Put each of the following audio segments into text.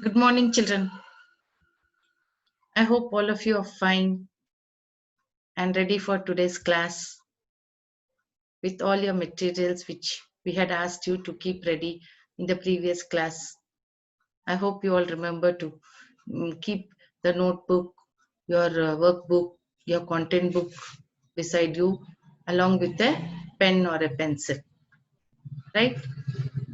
Good morning, children. I hope all of you are fine and ready for today's class with all your materials which we had asked you to keep ready in the previous class. I hope you all remember to keep the notebook, your workbook, your content book beside you along with a pen or a pencil. Right?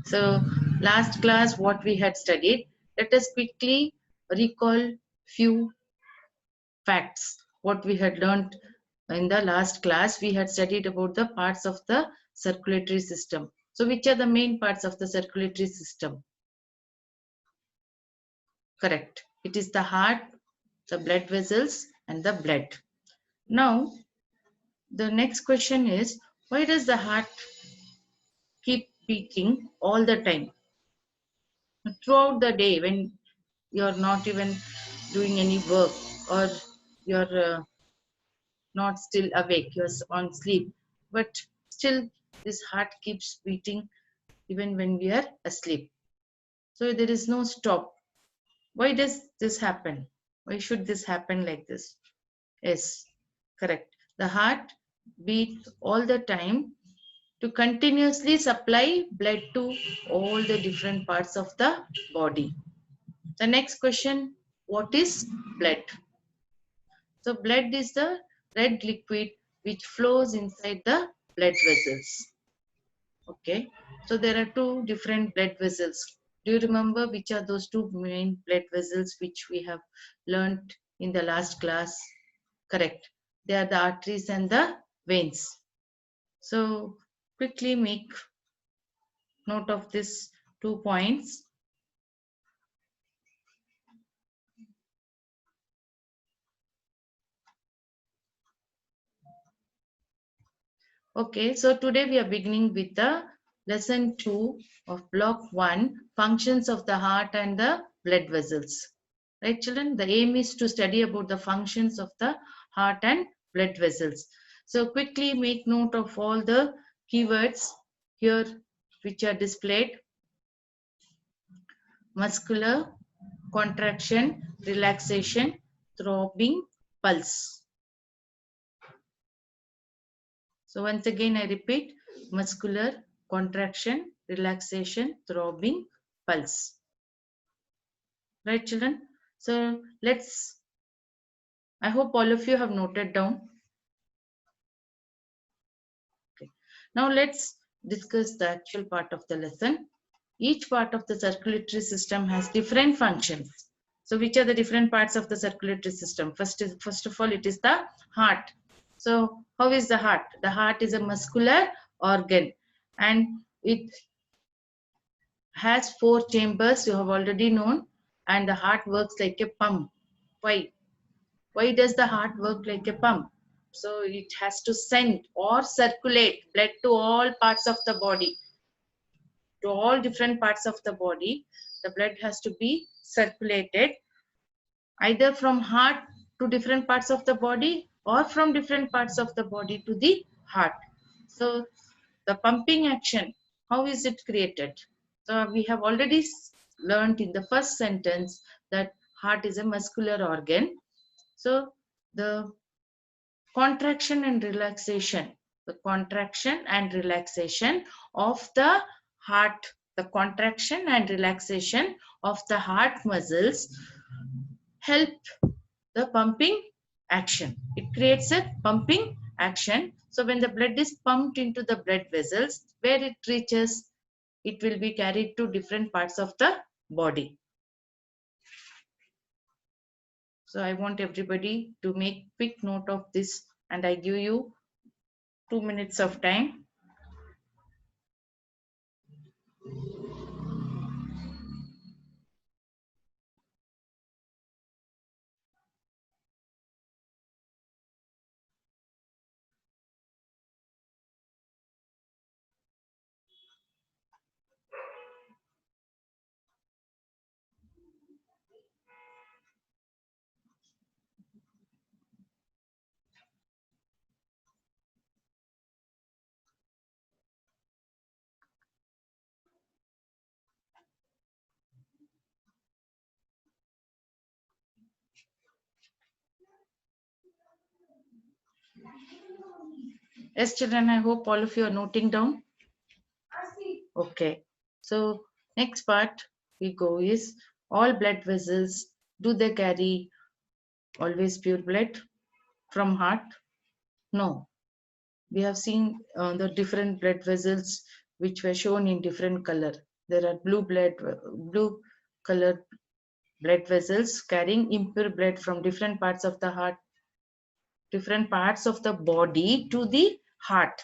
So, last class, what we had studied, let us quickly recall few facts. What we had learned in the last class, we had studied about the parts of the circulatory system. So which are the main parts of the circulatory system? Correct. It is the heart, the blood vessels, and the blood. Now, the next question is, why does the heart keep beating all the time? Throughout the day, when you're not even doing any work or you're not still awake, you're on sleep, but still this heart keeps beating even when we are asleep. So there is no stop. Why does this happen? Why should this happen like this? Yes, correct. The heart beats all the time to continuously supply blood to all the different parts of the body. The next question, what is blood? So blood is the red liquid which flows inside the blood vessels. Okay, so there are two different blood vessels. Do you remember which are those two main blood vessels which we have learned in the last class? Correct. They are the arteries and the veins. So quickly make note of these 2 points. Okay, so today we are beginning with the lesson 2 of block 1, functions of the heart and the blood vessels. Right, children? The aim is to study about the functions of the heart and blood vessels. So quickly make note of all the keywords here which are displayed. Muscular, contraction, relaxation, throbbing, pulse. So once again I repeat, muscular, contraction, relaxation, throbbing, pulse. Right, children? So I hope all of you have noted down. Okay. Now let's discuss the actual part of the lesson. Each part of the circulatory system has different functions. So which are the different parts of the circulatory system? First of all, it is the heart. So how is the heart? The heart is a muscular organ and it has 4 chambers, you have already known, and the heart works like a pump. Why? Why does the heart work like a pump? So it has to send or circulate blood to all parts of the body. To all different parts of the body, the blood has to be circulated either from heart to different parts of the body or from different parts of the body to the heart. So the pumping action, how is it created? So we have already learned in the first sentence that heart is a muscular organ. So the contraction and relaxation, the contraction and relaxation of the heart, the contraction and relaxation of the heart muscles help the pumping action. It creates a pumping action. So when the blood is pumped into the blood vessels, where it reaches, it will be carried to different parts of the body. So I want everybody to make quick note of this, and I give you 2 minutes of time. Yes, children, I hope all of you are noting down. Okay. So next part we go is all blood vessels. Do they carry always pure blood from heart? No. We have seen the different blood vessels which were shown in different color. There are blue colored blood vessels carrying impure blood from different parts of the heart, different parts of the body to the heart,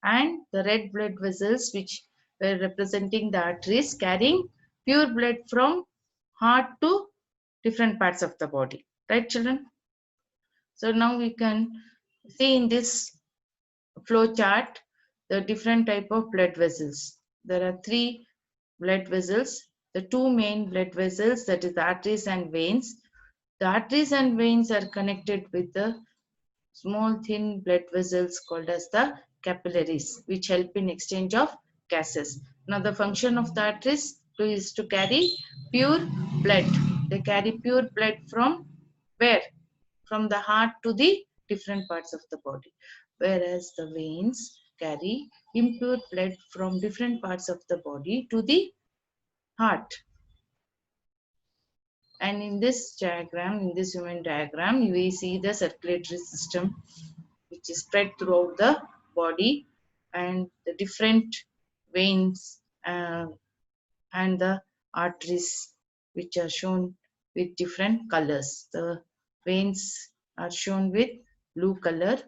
and the red blood vessels which were representing the arteries carrying pure blood from heart to different parts of the body. Right, children? So now we can see in this flow chart the different type of blood vessels. There are three blood vessels. The two main blood vessels, that is the arteries and veins. The arteries and veins are connected with the small thin blood vessels called as the capillaries, which help in exchange of gases. Now the function of the arteries is to carry pure blood. They carry pure blood from where? From the heart to the different parts of the body. Whereas the veins carry impure blood from different parts of the body to the heart. And in this diagram, in this human diagram, we see the circulatory system which is spread throughout the body, and the different veins and the arteries which are shown with different colors. The veins are shown with blue color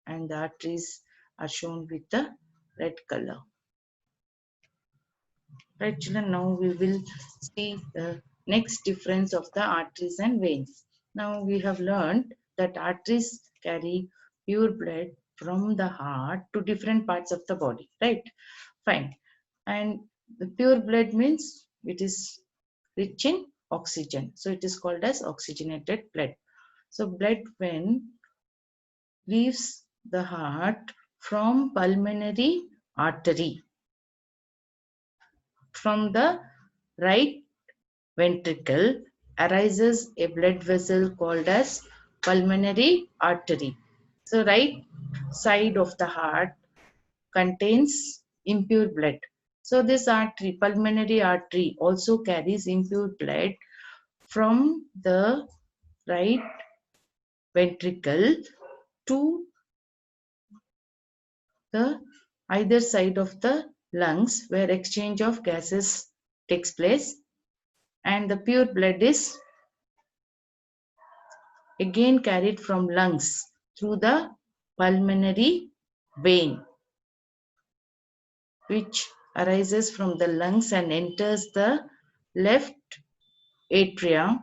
and the arteries are shown with the red color. Right, children, now we will see the next difference of the arteries and veins. Now we have learned that arteries carry pure blood from the heart to different parts of the body, right? Fine. And the pure blood means it is rich in oxygen. So it is called as oxygenated blood. So blood when leaves the heart from pulmonary artery, from the right ventricle arises a blood vessel called as pulmonary artery. So right side of the heart contains impure blood. So this artery, pulmonary artery, also carries impure blood from the right ventricle to the either side of the lungs where exchange of gases takes place, and the pure blood is again carried from lungs through the pulmonary vein, which arises from the lungs and enters the left atrium.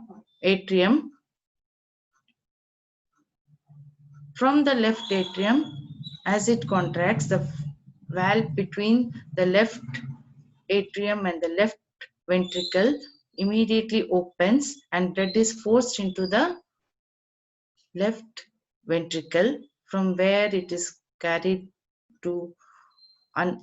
From the left atrium, as it contracts, the valve between the left atrium and the left ventricle immediately opens and blood is forced into the left ventricle, from where it is carried to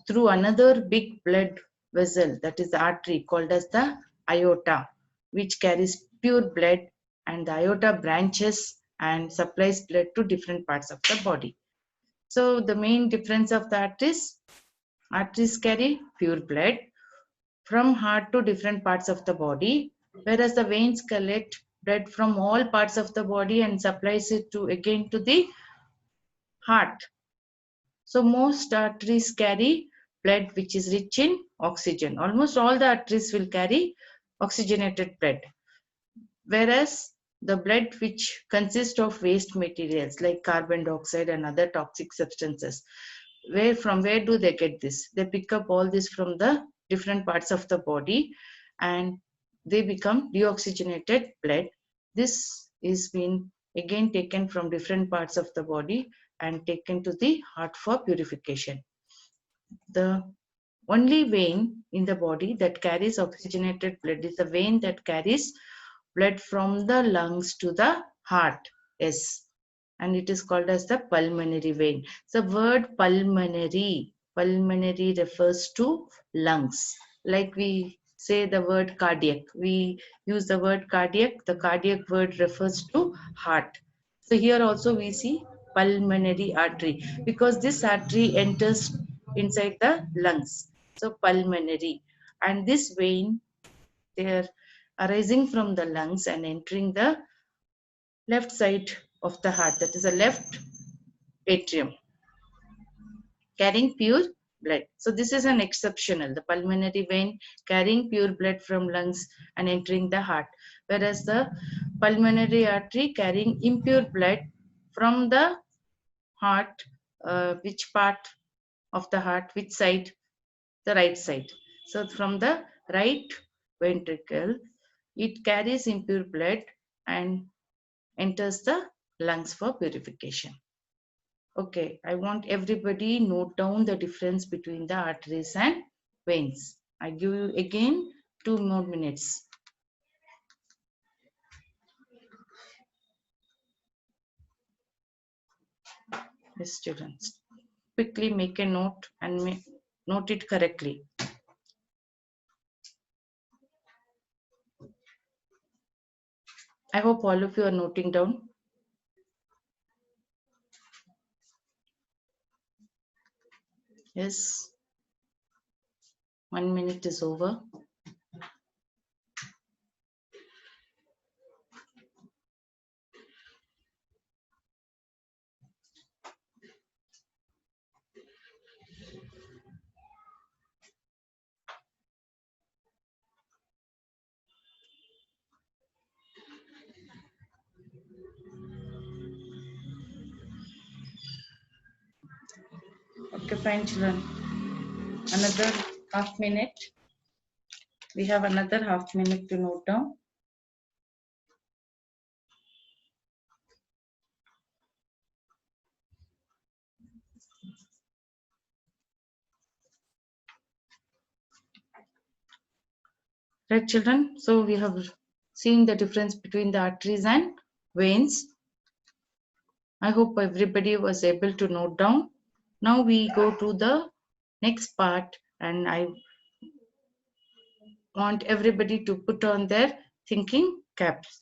through another big blood vessel, that is the artery called as the aorta, which carries pure blood, and the aorta branches and supplies blood to different parts of the body. So the main difference of the arteries carry pure blood from heart to different parts of the body, whereas the veins collect blood from all parts of the body and supplies it to again to the heart. So most arteries carry blood which is rich in oxygen. Almost all the arteries will carry oxygenated blood, whereas the blood which consists of waste materials like carbon dioxide and other toxic substances, from where do they get this? They pick up all this from the different parts of the body and they become deoxygenated blood. This is been again taken from different parts of the body and taken to the heart for purification. The only vein in the body that carries oxygenated blood is the vein that carries blood from the lungs to the heart. Yes, and it is called as the pulmonary vein. The word pulmonary refers to lungs. Like we say the word cardiac, we use the word cardiac. The cardiac word refers to heart. So here also we see pulmonary artery, because this artery enters inside the lungs. So pulmonary, and this vein, they are arising from the lungs and entering the left side of the heart, that is the left atrium, carrying pure blood. So this is an exceptional, the pulmonary vein carrying pure blood from lungs and entering the heart, whereas the pulmonary artery carrying impure blood from the heart, which part of the heart, which side? The right side. So from the right ventricle, it carries impure blood and enters the lungs for purification. Okay, I want everybody note down the difference between the arteries and veins. I give you again 2 more minutes. Yes, students, quickly make a note and note it correctly. I hope all of you are noting down. Yes, 1 minute is over. Okay, fine, children. Another half minute. We have another half minute to note down. Right, children? So we have seen the difference between the arteries and veins. I hope everybody was able to note down. Now we go to the next part, and I want everybody to put on their thinking caps.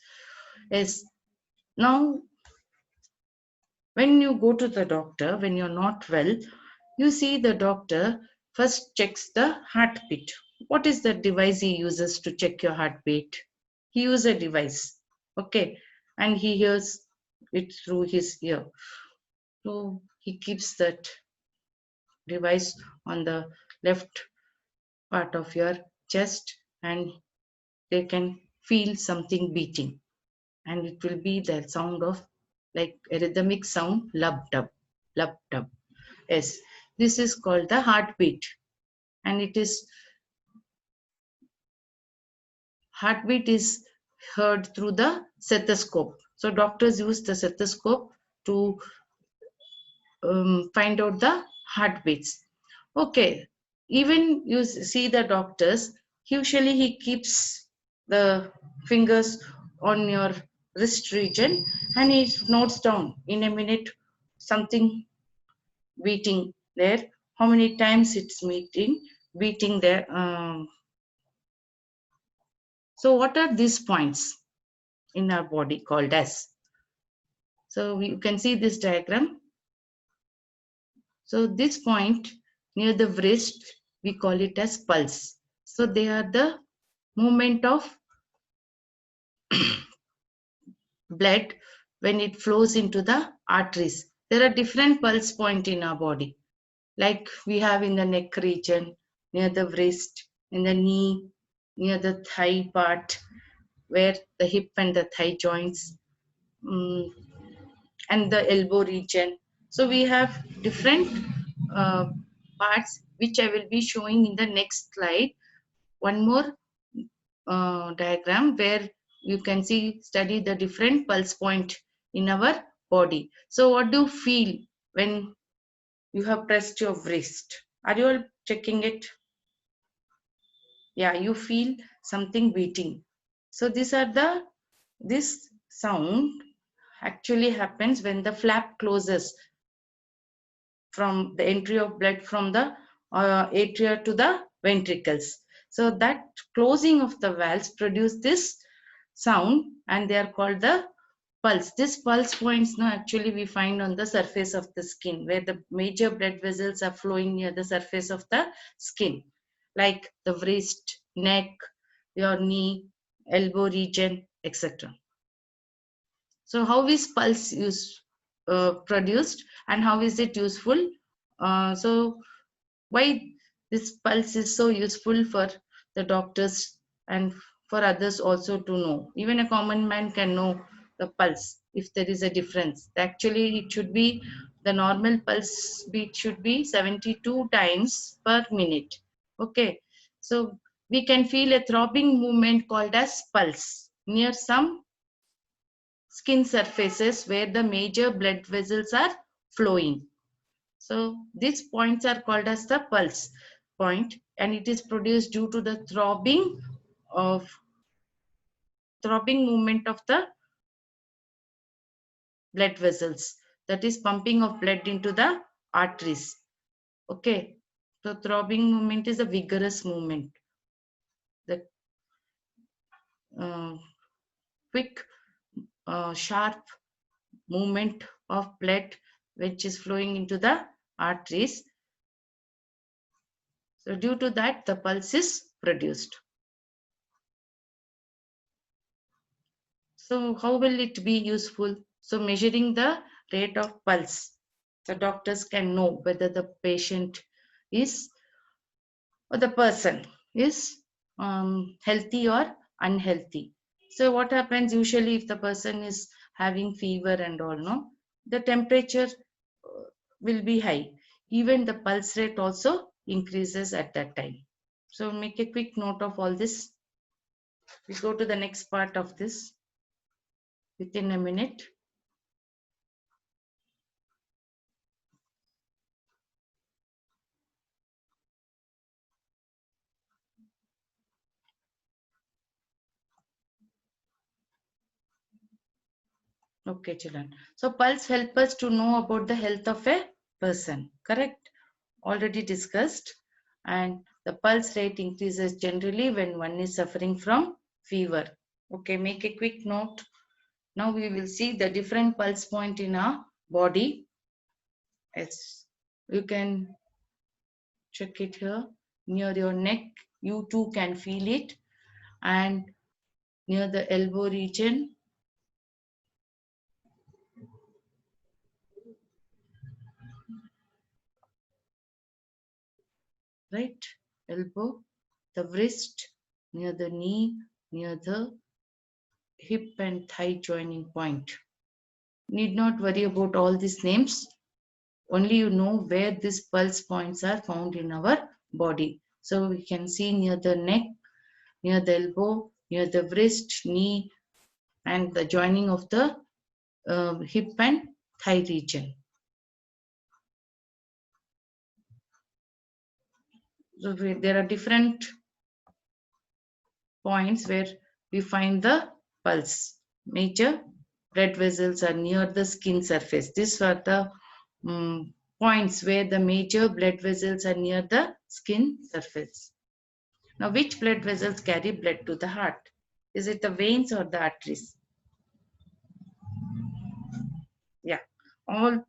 Yes. Now, when you go to the doctor, when you're not well, you see the doctor first checks the heartbeat. What is the device he uses to check your heartbeat? He uses a device, okay, and he hears it through his ear. So he keeps that device on the left part of your chest, and they can feel something beating, and it will be the sound of like a rhythmic sound, lub dub, lub dub. Yes, this is called the heartbeat, and it is heartbeat is heard through the stethoscope. So doctors use the stethoscope to find out the heartbeats. Okay, even you see the doctors, usually he keeps the fingers on your wrist region and he notes down in a minute something beating there, how many times it's beating there. So what are these points in our body called as? So you can see this diagram. So this point near the wrist, we call it as pulse. So they are the movement of blood when it flows into the arteries. There are different pulse points in our body, like we have in the neck region, near the wrist, in the knee, near the thigh part, where the hip and the thigh joints, and the elbow region. So we have different uh, parts which I will be showing in the next slide. One more diagram where you can study the different pulse point in our body. So what do you feel when you have pressed your wrist? Are you all checking it? Yeah, you feel something beating. So this sound actually happens when the flap closes from the entry of blood from the atria to the ventricles. So that closing of the valves produce this sound, and they are called the pulse. This pulse points now actually we find on the surface of the skin, where the major blood vessels are flowing near the surface of the skin, like the wrist, neck, your knee, elbow region, etc. So how is pulse produced, and how is it useful? So why this pulse is so useful for the doctors and for others also to know. Even a common man can know the pulse if there is a difference. Actually, it should be the normal pulse beat should be 72 times per minute. Okay, so we can feel a throbbing movement called as pulse near some skin surfaces where the major blood vessels are flowing. So these points are called as the pulse point, and it is produced due to the throbbing movement of the blood vessels, that is pumping of blood into the arteries. Okay, so throbbing movement is a vigorous movement, the uh, quick sharp movement of blood which is flowing into the arteries. So due to that the pulse is produced. So how will it be useful? So measuring the rate of pulse, the doctors can know whether the patient is, or the person is healthy or unhealthy. So what happens usually if the person is having fever and all, no, the temperature will be high. Even the pulse rate also increases at that time. So make a quick note of all this. We go to the next part of this within a minute. Okay, children. So pulse help us to know about the health of a person, correct? Already discussed. And the pulse rate increases generally when one is suffering from fever. Okay, make a quick note. Now we will see the different pulse point in our body. Yes, you can check it here. Near your neck, you too can feel it. And near the elbow region, right? Elbow, the wrist, near the knee, near the hip and thigh joining point. Need not worry about all these names. Only you know where these pulse points are found in our body. So we can see near the neck, near the elbow, near the wrist, knee, and the joining of the hip and thigh region. So there are different points where we find the pulse. Major blood vessels are near the skin surface. These are the points where the major blood vessels are near the skin surface. Now, which blood vessels carry blood to the heart? Is it the veins or the arteries? Yeah, all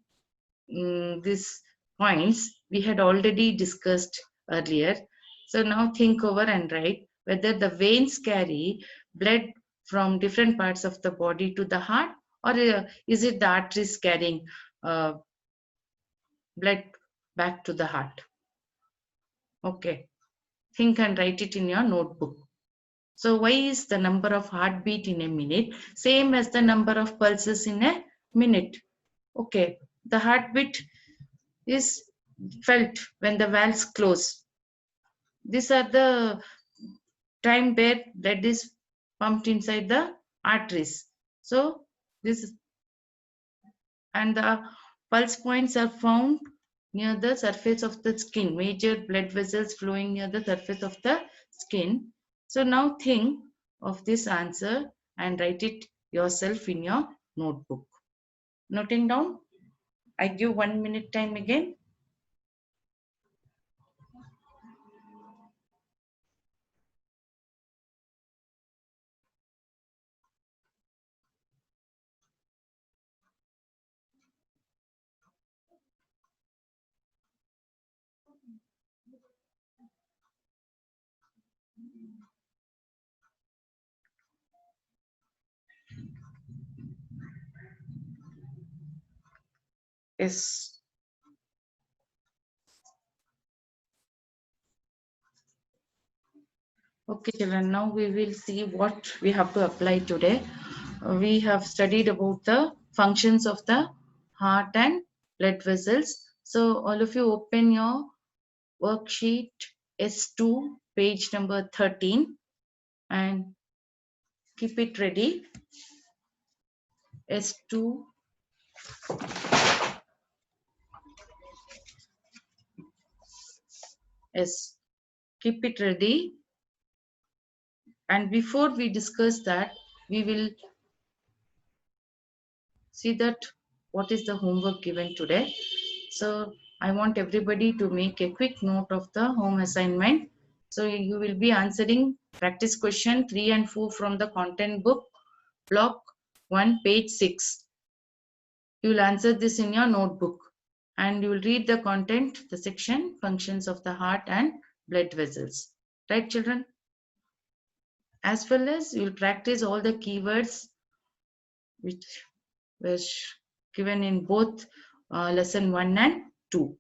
these points we had already discussed earlier. So now think over and write whether the veins carry blood from different parts of the body to the heart, or is it the arteries carrying uh, blood back to the heart? Okay, think and write it in your notebook. So why is the number of heartbeat in a minute same as the number of pulses in a minute? Okay, the heartbeat is felt when the valves close. These are the time where blood is pumped inside the arteries. So this, and the pulse points are found near the surface of the skin, major blood vessels flowing near the surface of the skin. So now think of this answer and write it yourself in your notebook. Noting down, I give 1 minute time again. Yes. Okay, children, now we will see what we have to apply today. We have studied about the functions of the heart and blood vessels. So all of you open your worksheet S2, page number 13, and keep it ready. S2. Yes, keep it ready. And before we discuss that, we will see that what is the homework given today. So I want everybody to make a quick note of the home assignment. So you will be answering practice question 3 and 4 from the content book, block 1, page 6. You will answer this in your notebook and you will read the content, the section, functions of the heart and blood vessels. Right, children? As well as you will practice all the keywords which was given in both lesson 1 and 2.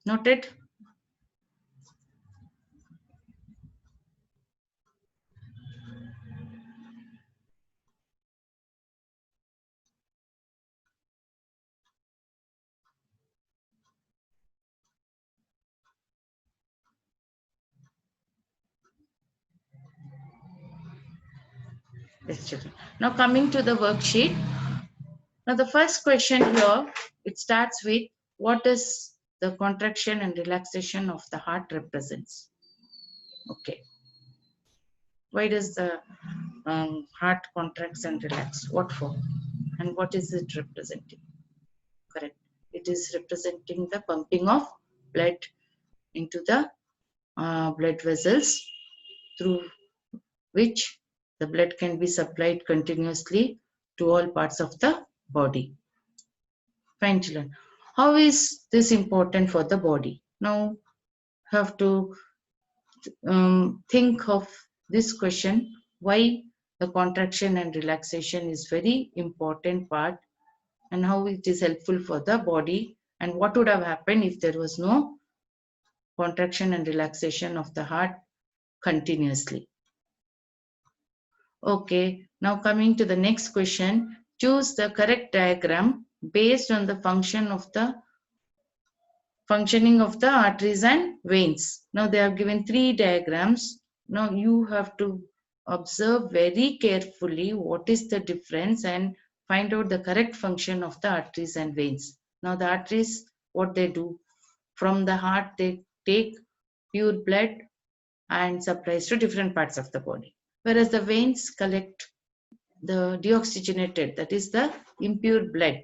Noted? Yes, children. Now coming to the worksheet. Now the first question here, it starts with what does the contraction and relaxation of the heart represents? Okay. Why does the heart contracts and relax? What for? And what is it representing? Correct. It is representing the pumping of blood into the blood vessels through which the blood can be supplied continuously to all parts of the body. Fine, children. How is this important for the body? Now, have to think of this question, why the contraction and relaxation is very important part and how it is helpful for the body and what would have happened if there was no contraction and relaxation of the heart continuously. Okay, now coming to the next question, choose the correct diagram based on the functioning of the arteries and veins. Now they have given 3 diagrams. Now you have to observe very carefully what is the difference and find out the correct function of the arteries and veins. Now the arteries, what they do, from the heart they take pure blood and supplies to different parts of the body. Whereas the veins collect the deoxygenated, that is the impure blood,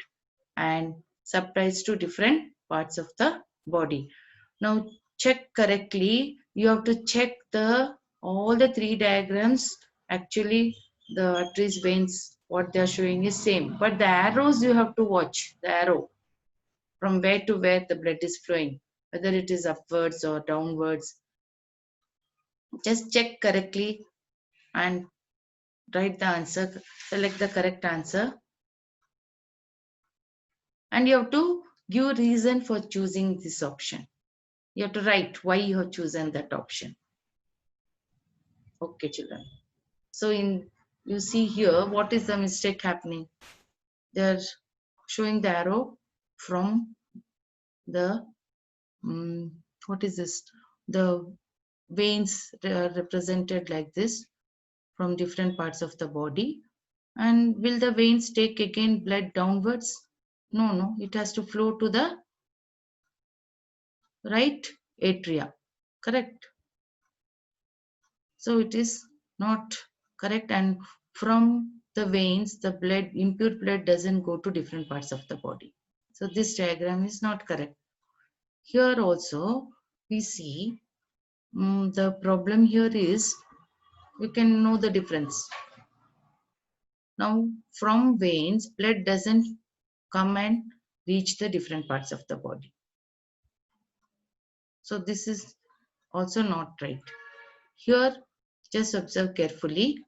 and supplies to different parts of the body. Now check correctly. You have to check all the 3 diagrams. Actually, the arteries, veins, what they are showing is same, but the arrows you have to watch. The arrow from where to where the blood is flowing, whether it is upwards or downwards. Just check correctly and write the answer. Select the correct answer. And you have to give reason for choosing this option. You have to write why you have chosen that option. Okay, children. So you see here, what is the mistake happening? They're showing the arrow from the, what is this? The veins are represented like this from different parts of the body. And will the veins take again blood downwards? No, it has to flow to the right atria. Correct. So it is not correct, and from the veins the blood, impure blood, doesn't go to different parts of the body. So this diagram is not correct. Here also we see the problem here is we can know the difference. Now from veins blood doesn't come and reach the different parts of the body. So this is also not right. Here just observe carefully.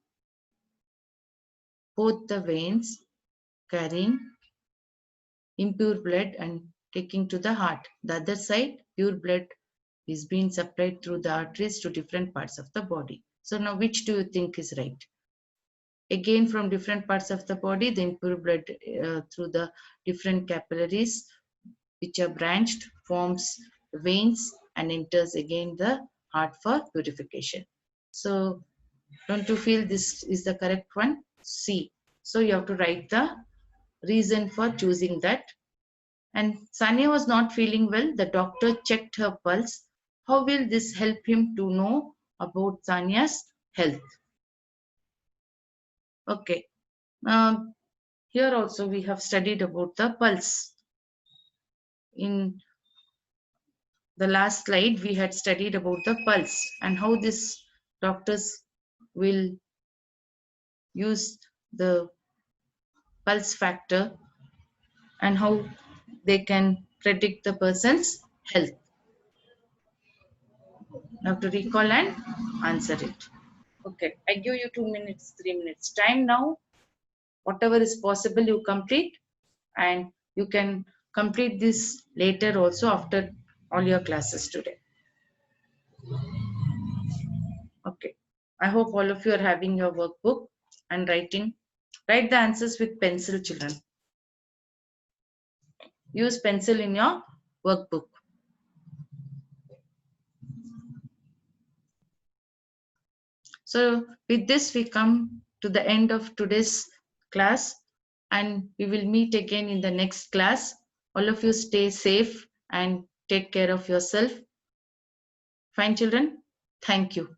Both the veins carrying impure blood and taking to the heart. The other side, pure blood is being supplied through the arteries to different parts of the body. So now which do you think is right? Again, from different parts of the body, the impure blood through the different capillaries which are branched forms veins and enters again the heart for purification. So don't you feel this is the correct one? C. So you have to write the reason for choosing that. And Sania was not feeling well. The doctor checked her pulse. How will this help him to know about Sania's health? Okay. Here also we have studied about the pulse. In the last slide, we had studied about the pulse and how this doctors will use the pulse factor and how they can predict the person's health. You have to recall and answer it. Okay, I give you 2 minutes, 3 minutes time now. Whatever is possible, you complete, and you can complete this later also after all your classes today. Okay, I hope all of you are having your workbook and writing. Write the answers with pencil, children. Use pencil in your workbook. So with this, we come to the end of today's class, and we will meet again in the next class. All of you stay safe and take care of yourself. Fine, children. Thank you.